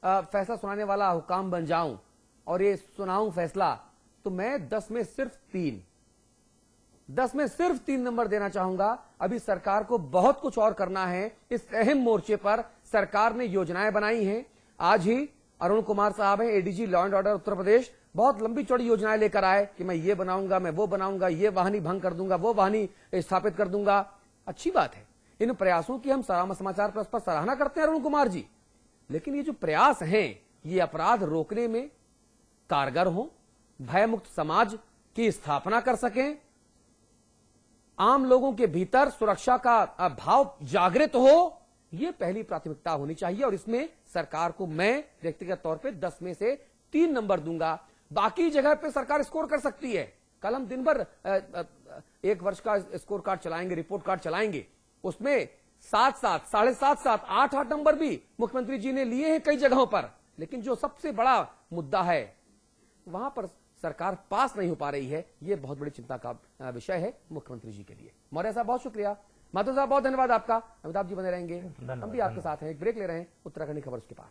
फैसला सुनाने वाला हुकाम बन जाऊं और ये सुनाऊं फैसला, तो मैं 10 में सिर्फ 3 नंबर देना चाहूंगा। अभी सरकार को बहुत कुछ और करना है। इस अहम मोर्चे पर सरकार ने योजनाएं बनाई हैं। आज ही अरुण कुमार साहब हैं, ADG law and order Uttar Pradesh, बहुत लंबी चौड़ी योजनाएं लेकर आए कि मैं ये बनाऊंगा, मैं वो बनाऊंगा, ये वाहिनी भंग कर दूंगा, वो वाहिनी स्थापित कर दूंगा। अच्छी बात है, इन प्रयासों की हम समाचार प्लस पर सराहना करते हैं अरुण कुमार जी, लेकिन ये जो प्रयास हैं ये अपराध रोकने में कारगर हो, भयमुक्त समाज की स्थापना कर सकें, आम लोगों के भीतर सुरक्षा का भाव जागृत हो, ये पहली प्राथमिकता होनी चाहिए। और इसमें सरकार को मैं व्यक्तिगत तौर पे 10 में से 3 नंबर दूंगा। बाकी जगह पे सरकार स्कोर कर सकती है। कल हम दिन भर 1 वर्ष का स्कोर कार्ड चलाएंगे, रिपोर्ट कार्ड चलाएंगे, उसमें 7, 7.5, 7, 8 नंबर भी मुख्यमंत्री जी ने लिए हैं कई जगहों पर। लेकिन जो सबसे बड़ा मुद्दा है वहां पर सरकार पास नहीं हो पा रही है, यह बहुत बड़ी चिंता का विषय है मुख्यमंत्री जी के लिए। मौर्य साहब बहुत शुक्रिया, माधव साहब बहुत धन्यवाद आपका। अमिताभ जी बने रहेंगे, हम भी आपके साथ हैं। एक ब्रेक ले रहे हैं, उत्तराखंड की खबर उसके पार।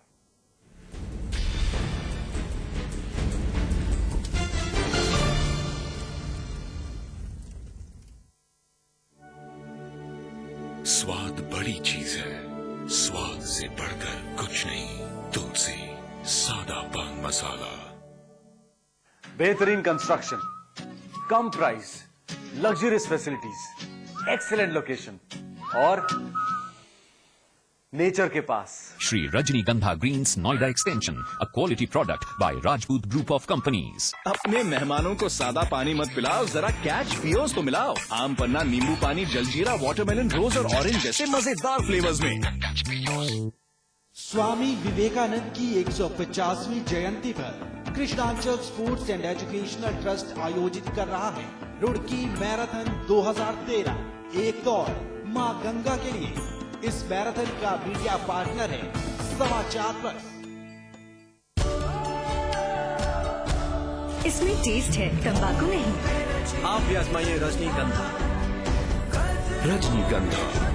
स्वाद बड़ी चीज है, स्वाद से बढ़कर कुछ नहीं। तुलसी सादा पान मसाला। बेहतरीन कंस्ट्रक्शन, कम price, luxurious facilities, excellent location और नेचर के पास। Shri Rajnigandha Greens Noida Extension, a quality product by Rajput Group of Companies. अपने मेहमानों को सादा पानी मत पिलाओ, जरा कैच पियोस तो मिलाओ। आम पन्ना, नींबू पानी, जलजीरा, वाटरमेलन, रोज और ऑरेंज जैसे मजेदार फ्लेवर्स में। स्वामी विवेकानंद की 150वीं जयंती पर कृष्णांचल स्पोर्ट्स एंड एजुकेशनल ट्रस्ट आयोजित कर रहा है रुड़की मैराथन 2013। एक दौड़ मां गंगा के लिए। इस मैराथन का मीडिया पार्टनर है समाचार प्लस। इसमें टेस्ट है, तंबाकू नहीं। आप भी आजमाइए रजनीगंधा। रजनीगंधा।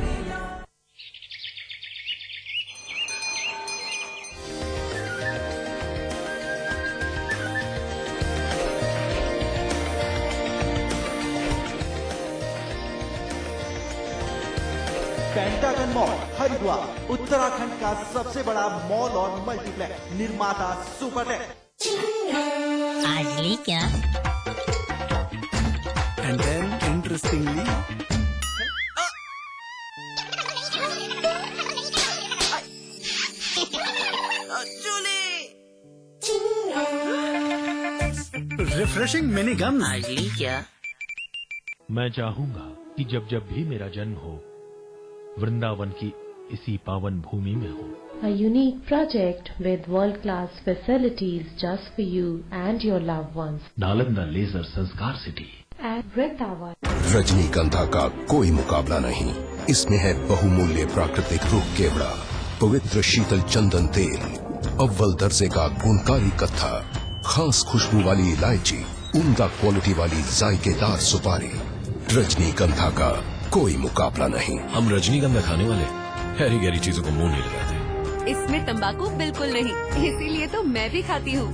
पेंटागन मॉल हरिद्वार उत्तराखंड का सबसे बड़ा मॉल और मल्टीप्लेक्स निर्माता सुपरटेक। आज ली क्या? And then interestingly refreshing mini gun. आज ली क्या? मैं चाहूंगा कि जब जब भी मेरा जन्म हो, वृंदावन की इसी पावन भूमि में हो। A unique project with world-class facilities just for you and your loved ones. Nalanda leisure Sanskar city At Vrindavan. रजनीगंधा का कोई मुकाबला नहीं। इसमें है बहुमूल्य प्राकृतिक रूप केवड़ा, पवित्र शीतल चंदन तेल, अव्वल दर्जे का गुणकारी कत्था, खास खुशबू वाली इलायची, उम्दा क्वालिटी वाली जायकेदार सुपारी। रजनीगंधा का कोई मुकाबला नहीं। हम रजनीगंधा खाने वाले हैरी गैरी चीजों को मुंह नहीं लगाते। इसमें तंबाकू बिल्कुल नहीं, इसीलिए तो मैं भी खाती हूँ।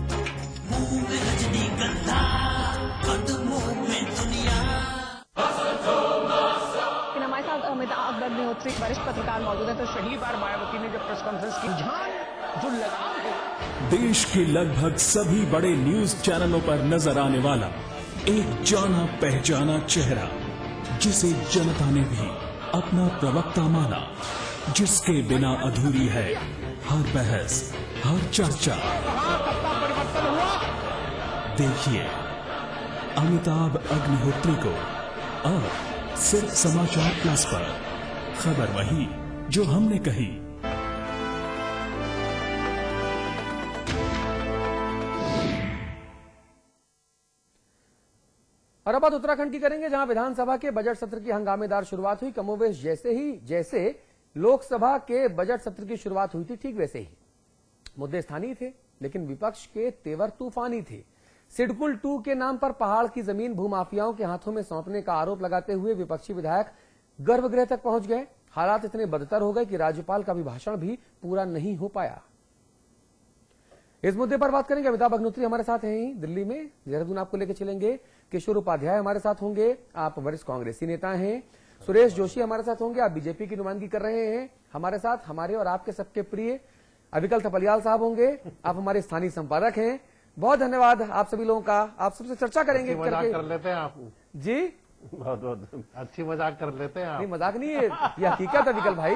हमारे साथ अमिताभ अग्निहोत्री वरिष्ठ पत्रकार मौजूद है। तो पहली बार मायावती ने जब प्रेस कॉन्फ्रेंस की, जो लगाव है देश के लगभग सभी बड़े न्यूज चैनलों पर नजर आने वाला एक जाना पहचाना चेहरा, जिसे जनता ने भी अपना प्रवक्ता माना, जिसके बिना अधूरी है हर बहस, हर चर्चा। देखिए अमिताभ अग्निहोत्री को अब सिर्फ समाचार प्लस पर। खबर वही जो हमने कही। और अब बात उत्तराखंड की करेंगे, जहां विधानसभा के बजट सत्र की हंगामेदार शुरुआत हुई। कमोवेश जैसे लोकसभा के बजट सत्र की शुरुआत हुई थी, ठीक वैसे ही मुद्दे स्थानीय थे, लेकिन विपक्ष के तेवर तूफानी थे। सिडकुल 2 के नाम पर पहाड़ की जमीन भूमाफियाओं के हाथों में सौंपने का आरोप लगाते हुए विपक्षी विधायक गर्भगृह तक पहुंच गए। हालात इतने बदतर हो गए कि राज्यपाल का अभिभाषण भी पूरा नहीं हो पाया। इस मुद्दे पर बात करेंगे। अमिताभ अग्निहोत्री हमारे साथ हैं ही दिल्ली में, देहरादून आपको लेकर चलेंगे। किशोर उपाध्याय हमारे साथ होंगे, आप वरिष्ठ कांग्रेसी नेता हैं। सुरेश जोशी हमारे साथ होंगे, आप बीजेपी की नुमाइंदगी कर रहे हैं। हमारे साथ हमारे और आपके सबके प्रिय अविकल थपलियाल साहब होंगे, आप हमारे स्थानीय संपादक हैं। बहुत धन्यवाद आप सभी लोगों का। आप सबसे चर्चा करेंगे मजाक कर लेते हैं आप जी, बहुत बहुत अच्छी मजाक कर लेते हैं आप। नहीं मजाक नहीं है, ये हकीकत है अविकल भाई।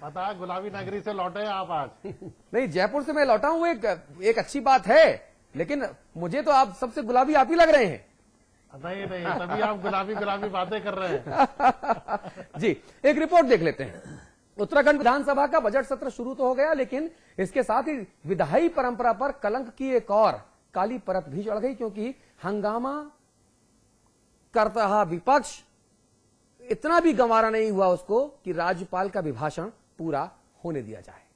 पता है गुलाबी नगरी से लौटे आप आज। नहीं, जयपुर से मैं लौटा हूं, एक अच्छी बात है, लेकिन मुझे तो आप सबसे गुलाबी आप ही लग रहे हैं। नहीं नहीं, तभी आप गुलाबी गुलाबी बातें कर रहे हैं। जी, एक रिपोर्ट देख लेते हैं। उत्तराखंड विधानसभा का बजट सत्र शुरू तो हो गया, लेकिन इसके साथ ही विधायी परंपरा पर कलंक की एक और काली परत भी चढ़ गई, क्योंकि हंगामा करता रहा विपक्ष। इतना भी गंवारा नहीं हुआ उसको कि राज्यपाल का अभिभाषण पूरा होने दिया जाए।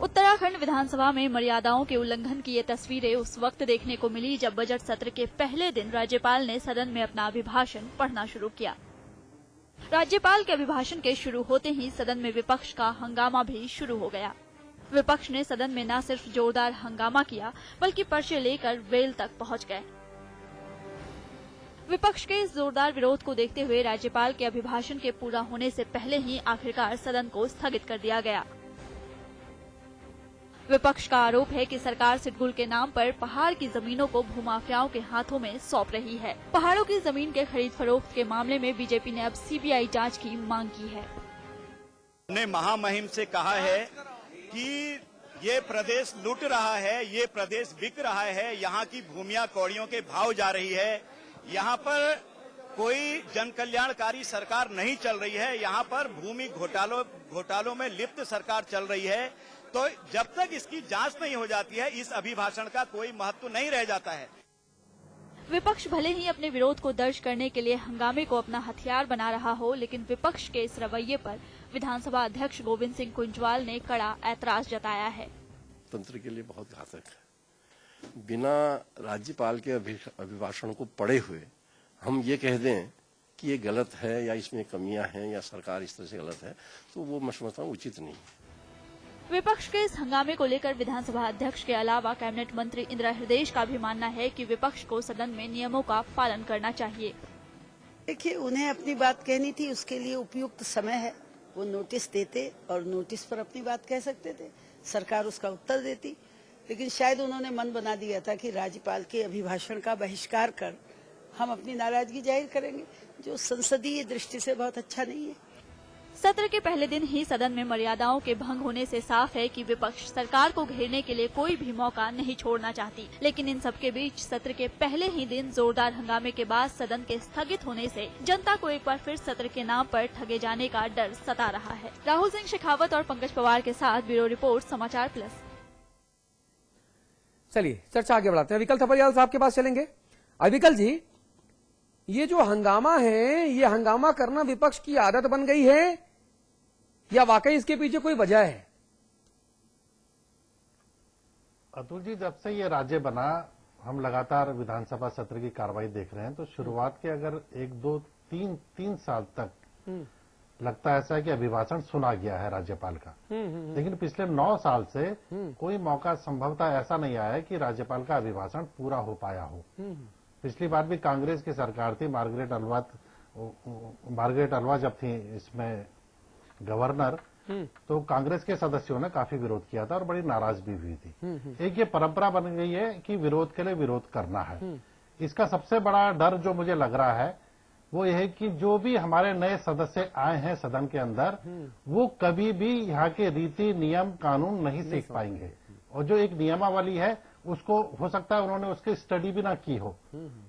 उत्तराखंड विधानसभा में मर्यादाओं के उल्लंघन की ये तस्वीरें उस वक्त देखने को मिली जब बजट सत्र के पहले दिन राज्यपाल ने सदन में अपना अभिभाषण पढ़ना शुरू किया। राज्यपाल के अभिभाषण के शुरू होते ही सदन में विपक्ष का हंगामा भी शुरू हो गया। विपक्ष ने सदन में न सिर्फ जोरदार हंगामा किया, बल्कि पर्चे लेकर वेल तक पहुंच गए। विपक्ष के इस जोरदार विरोध को देखते हुए राज्यपाल के अभिभाषण के पूरा होने से पहले ही आखिरकार सदन को स्थगित कर दिया गया। विपक्ष का आरोप है कि सरकार सिडकुल के नाम पर पहाड़ की जमीनों को भूमाफियाओं के हाथों में सौंप रही है। पहाड़ों की जमीन के खरीद फरोख्त के मामले में बीजेपी ने अब सीबीआई जांच की मांग की है। हमने महामहिम से कहा है कि ये प्रदेश लूट रहा है, ये प्रदेश बिक रहा है, यहाँ की भूमियां कौड़ियों के भाव जा रही है, यहाँ पर कोई जन कल्याणकारी सरकार नहीं चल रही है, यहाँ पर भूमि घोटालों में लिप्त सरकार चल रही है। तो जब तक इसकी जांच नहीं हो जाती है, इस अभिभाषण का कोई महत्व नहीं रह जाता है। विपक्ष भले ही अपने विरोध को दर्ज करने के लिए हंगामे को अपना हथियार बना रहा हो, लेकिन विपक्ष के इस रवैये पर विधानसभा अध्यक्ष गोविंद सिंह कुंजवाल ने कड़ा ऐतराज जताया है। तंत्र के लिए बहुत घातक है। बिना राज्यपाल के अभिभाषण को पढ़े हुए हम ये कह दें कि ये गलत है या इसमें कमियां हैं या सरकार इस तरह से गलत है, तो वो मैं समझता हूं उचित नहीं है। विपक्ष के इस हंगामे को लेकर विधानसभा अध्यक्ष के अलावा कैबिनेट मंत्री इंदिरा हृदयेश का भी मानना है कि विपक्ष को सदन में नियमों का पालन करना चाहिए। देखिए, उन्हें अपनी बात कहनी थी, उसके लिए उपयुक्त समय है। वो नोटिस देते और नोटिस पर अपनी बात कह सकते थे, सरकार उसका उत्तर देती। लेकिन शायद उन्होंने मन बना दिया था कि राज्यपाल के अभिभाषण का बहिष्कार कर हम अपनी नाराजगी जाहिर करेंगे, जो संसदीय दृष्टि से बहुत अच्छा नहीं है। सत्र के पहले दिन ही सदन में मर्यादाओं के भंग होने से साफ है कि विपक्ष सरकार को घेरने के लिए कोई भी मौका नहीं छोड़ना चाहती। लेकिन इन सबके बीच सत्र के पहले ही दिन जोरदार हंगामे के बाद सदन के स्थगित होने से जनता को एक बार फिर सत्र के नाम पर ठगे जाने का डर सता रहा है। राहुल सिंह शेखावत और पंकज पवार के साथ ब्यूरो रिपोर्ट, समाचार प्लस। चलिए चर्चा आगे बढ़ाते हैं। अविकल थपलियाल साहब के पास चलेंगे। अविकल जी, ये जो हंगामा है, ये हंगामा करना विपक्ष की आदत बन गई है या वाकई इसके पीछे कोई वजह है? अतुल जी, जब से ये राज्य बना हम लगातार विधानसभा सत्र की कार्रवाई देख रहे हैं, तो शुरुआत के अगर 1, 2, 3 साल तक लगता है ऐसा है कि अभिभाषण सुना गया है राज्यपाल का। लेकिन पिछले 9 साल से कोई मौका संभवतः ऐसा नहीं आया है कि राज्यपाल का अभिभाषण पूरा हो पाया हो। पिछली बार भी कांग्रेस की सरकार थी, मार्गरेट अलवा जब थी इसमें गवर्नर, तो कांग्रेस के सदस्यों ने काफी विरोध किया था और बड़ी नाराज भी हुई थी। एक ये परंपरा बन गई है कि विरोध के लिए विरोध करना है। इसका सबसे बड़ा डर जो मुझे लग रहा है वो यह है कि जो भी हमारे नए सदस्य आए हैं सदन के अंदर, वो कभी भी यहाँ के रीति नियम कानून नहीं सीख पाएंगे, और जो एक नियमावली है उसको हो सकता है उन्होंने उसकी स्टडी भी ना की हो।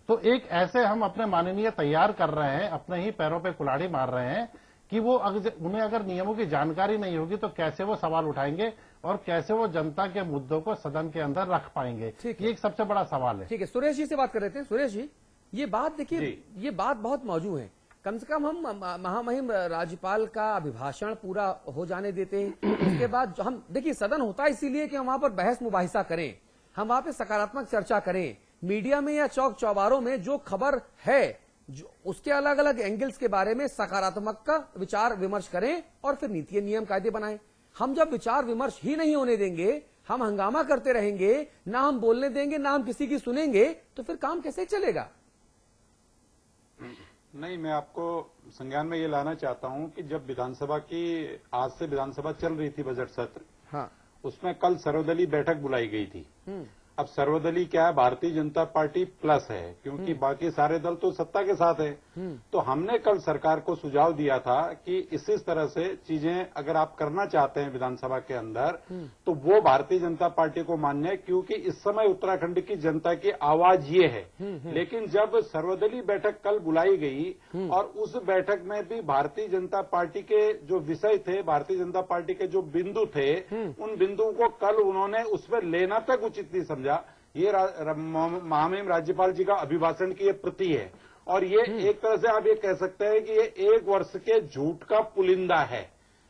तो एक ऐसे हम अपने माननीय तैयार कर रहे हैं, अपने ही पैरों पे कुल्हाड़ी मार रहे हैं कि वो उन्हें अगर नियमों की जानकारी नहीं होगी तो कैसे वो सवाल उठाएंगे और कैसे वो जनता के मुद्दों को सदन के अंदर रख पाएंगे। ये एक सबसे बड़ा सवाल है। ठीक है, सुरेश जी से बात कर लेते हैं। सुरेश जी, ये बात देखिए, ये बात बहुत मौजूद है। कम से कम हम महामहिम राज्यपाल का अभिभाषण पूरा हो जाने देते हैं, उसके बाद हम देखिए सदन होता है इसीलिए कि हम वहां पर बहस मुबाहिसा करें, हम वहां पे सकारात्मक चर्चा करें। मीडिया में या चौक चौबारों में जो खबर है जो उसके अलग अलग एंगल्स के बारे में सकारात्मक का विचार विमर्श करें और फिर नीति नियम कायदे बनाएं। हम जब विचार विमर्श ही नहीं होने देंगे, हम हंगामा करते रहेंगे, ना हम बोलने देंगे, ना हम किसी की सुनेंगे, तो फिर काम कैसे चलेगा? नहीं, मैं आपको संज्ञान में ये लाना चाहता हूं कि जब विधानसभा की आज से विधानसभा चल रही थी बजट सत्र, हाँ, उसमें कल सर्वदलीय बैठक बुलाई गई थी। अब सर्वदलीय क्या है? भारतीय जनता पार्टी प्लस है, क्योंकि बाकी सारे दल तो सत्ता के साथ है। तो हमने कल सरकार को सुझाव दिया था कि इसी तरह से चीजें अगर आप करना चाहते हैं विधानसभा के अंदर, तो वो भारतीय जनता पार्टी को मान्य है, क्योंकि इस समय उत्तराखंड की जनता की आवाज ये है। लेकिन जब सर्वदलीय बैठक कल बुलाई गई और उस बैठक में भी भारतीय जनता पार्टी के जो विषय थे, भारतीय जनता पार्टी के जो बिंदु थे, उन बिंदुओं को कल उन्होंने उसमें लेना तक उचित नहीं समझा। ये महामहिम राज्यपाल जी का अभिभाषण की ये प्रति है, और ये एक तरह से आप ये कह सकते हैं कि ये 1 वर्ष के झूठ का पुलिंदा है।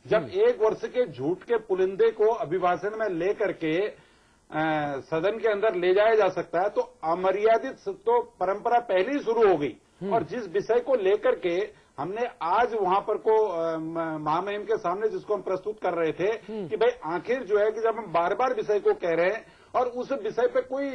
जब 1 वर्ष के झूठ के पुलिंदे को अभिभाषण में लेकर के सदन के अंदर ले जाया जा सकता है, तो अमर्यादित तो परंपरा पहले ही शुरू हो गई। और जिस विषय को लेकर के हमने आज वहां पर को महामहिम के सामने जिसको हम प्रस्तुत कर रहे थे कि भाई आखिर जो है कि जब हम बार बार विषय को कह रहे हैं और उस विषय पे कोई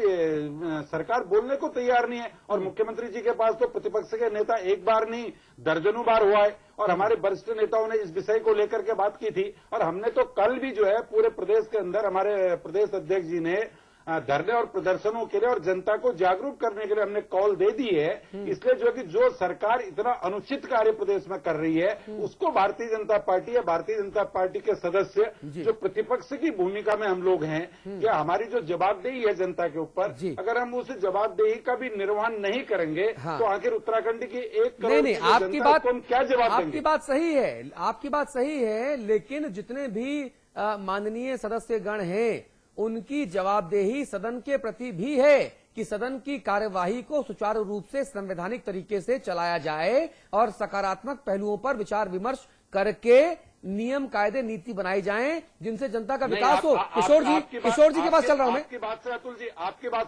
सरकार बोलने को तैयार नहीं है, और मुख्यमंत्री जी के पास तो प्रतिपक्ष के नेता एक बार नहीं दर्जनों बार हुआ है, और हमारे वरिष्ठ नेताओं ने इस विषय को लेकर के बात की थी। और हमने तो कल भी जो है पूरे प्रदेश के अंदर हमारे प्रदेश अध्यक्ष जी ने धरने और प्रदर्शनों के लिए और जनता को जागरूक करने के लिए हमने कॉल दे दी है। इसलिए जो कि जो सरकार इतना अनुचित कार्य प्रदेश में कर रही है, उसको भारतीय जनता पार्टी या भारतीय जनता पार्टी के सदस्य जो प्रतिपक्ष की भूमिका में हम लोग हैं, क्या हमारी जो जवाबदेही है जनता के ऊपर, अगर हम उस जवाबदेही का भी निर्वहन नहीं करेंगे, तो आखिर उत्तराखंड की 1 करोड़ नहीं, आपकी बात, हम क्या जवाब देंगे? आपकी बात सही है, आपकी बात सही है, लेकिन जितने भी माननीय सदस्यगण हैं, उनकी जवाबदेही सदन के प्रति भी है कि सदन की कार्यवाही को सुचारू रूप से संवैधानिक तरीके से चलाया जाए और सकारात्मक पहलुओं पर विचार विमर्श करके नियम कायदे नीति बनाई जाएं जिनसे जनता का विकास हो। किशोर जी के पास चल रहा हूं मैं। आपकी बात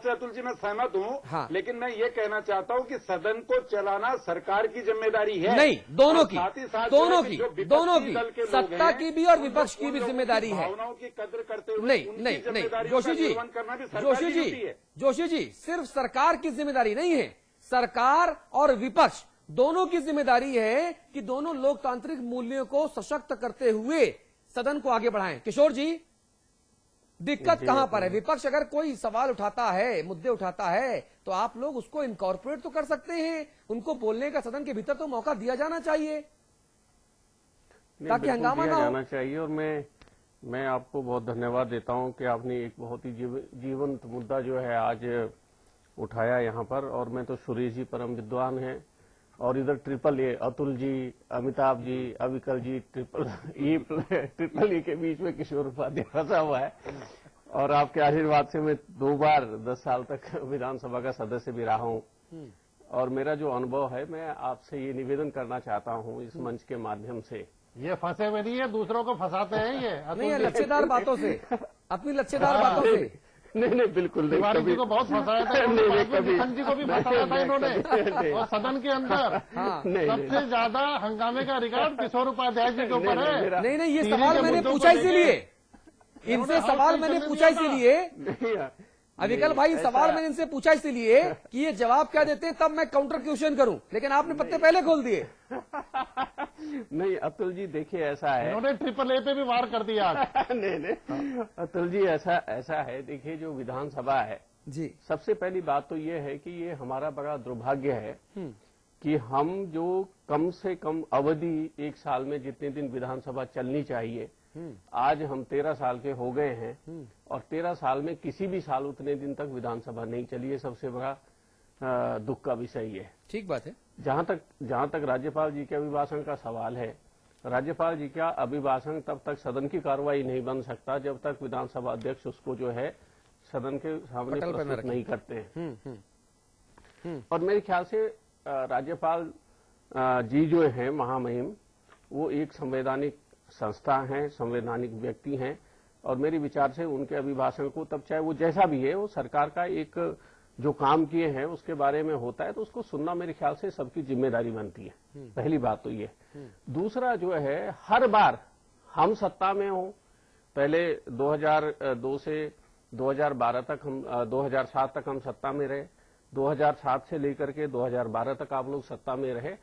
से अतुल जी मैं सहमत हूं। हाँ। लेकिन मैं ये कहना चाहता हूं कि सदन को चलाना सरकार की जिम्मेदारी है। नहीं, दोनों की, साथ ही साथ दोनों की सत्ता की भी और विपक्ष की भी जिम्मेदारी है। भावनाओं की कद्र करते हुए नहीं, जोशी जी, सिर्फ सरकार की जिम्मेदारी नहीं है, सरकार और विपक्ष दोनों की जिम्मेदारी है कि दोनों लोकतांत्रिक मूल्यों को सशक्त करते हुए सदन को आगे बढ़ाएं। किशोर जी, दिक्कत कहां पर है? विपक्ष अगर कोई सवाल उठाता है, मुद्दे उठाता है, तो आप लोग उसको इनकॉर्पोरेट तो कर सकते हैं, उनको बोलने का सदन के भीतर तो मौका दिया जाना चाहिए ताकि हंगामा ना हो। जाना चाहिए। और मैं आपको बहुत धन्यवाद देता हूं कि आपने एक बहुत ही जीवंत मुद्दा जो है आज उठाया यहाँ पर। और मैं तो सुरेश जी परम विद्वान हैं, और इधर triple A Atul ji, Amitabh ji, Avikal ji, triple A के बीच में किशोर उपाध्याय फंसा हुआ है। और आपके आशीर्वाद से मैं 2 बार 10 साल तक विधानसभा का सदस्य भी रहा हूं। और मेरा जो अनुभव है, मैं आपसे ये निवेदन करना चाहता हूं इस मंच के माध्यम से। ये फंसे हुए नहीं है, दूसरों को फंसाते हैं ये नहीं, लच्छेदार बातों से, अपनी लच्छेदार बातों से। नहीं, बिल्कुल नहीं। तिवारी जी को बहुत फंसाया था, जी को भी फंसाया था इन्होंने। और सदन के अंदर सबसे ज्यादा हंगामे का रिकॉर्ड किशोर उपाध्याय जी के ऊपर है। नहीं, ये सवाल मैंने पूछा इसीलिए, इनसे सवाल मैंने पूछा इसीलिए, अविकल भाई, सवाल मैंने इनसे पूछा इसलिए कि ये जवाब क्या देते हैं, तब मैं काउंटर क्वेश्चन करूं, लेकिन आपने पत्ते पहले खोल दिए। नहीं अतुल जी, देखिए ऐसा है, उन्होंने ट्रिपल ए पे भी वार कर दिया। नहीं अतुल जी, ऐसा है, देखिए जो विधानसभा है जी, सबसे पहली बात तो ये है कि ये हमारा बड़ा दुर्भाग्य है कि हम जो कम से कम अवधि 1 साल में जितने दिन विधानसभा चलनी चाहिए, आज हम 13 साल के हो गए हैं, और 13 साल में किसी भी साल उतने दिन तक विधानसभा नहीं चली है। सबसे बड़ा दुख का विषय है। ठीक बात है। जहां तक राज्यपाल जी के अभिभाषण का सवाल है, राज्यपाल जी का अभिभाषण तब तक सदन की कार्रवाई नहीं बन सकता जब तक विधानसभा अध्यक्ष उसको जो है सदन के सामने प्रस्तुत नहीं करते हैं। और मेरे ख्याल से राज्यपाल जी जो है महामहिम, वो एक संवैधानिक संस्था हैं, संवैधानिक व्यक्ति हैं, और मेरे विचार से उनके अभिभाषण को तब चाहे वो जैसा भी है, वो सरकार का एक जो काम किए हैं उसके बारे में होता है तो उसको सुनना मेरे ख्याल से सबकी जिम्मेदारी बनती है। पहली बात तो ये। दूसरा जो है, हर बार हम सत्ता में हो, पहले 2002 से 2012 तक हम 2007 तक हम सत्ता में रहे, 2007 से लेकर के 2012 तक आप लोग सत्ता में रहे,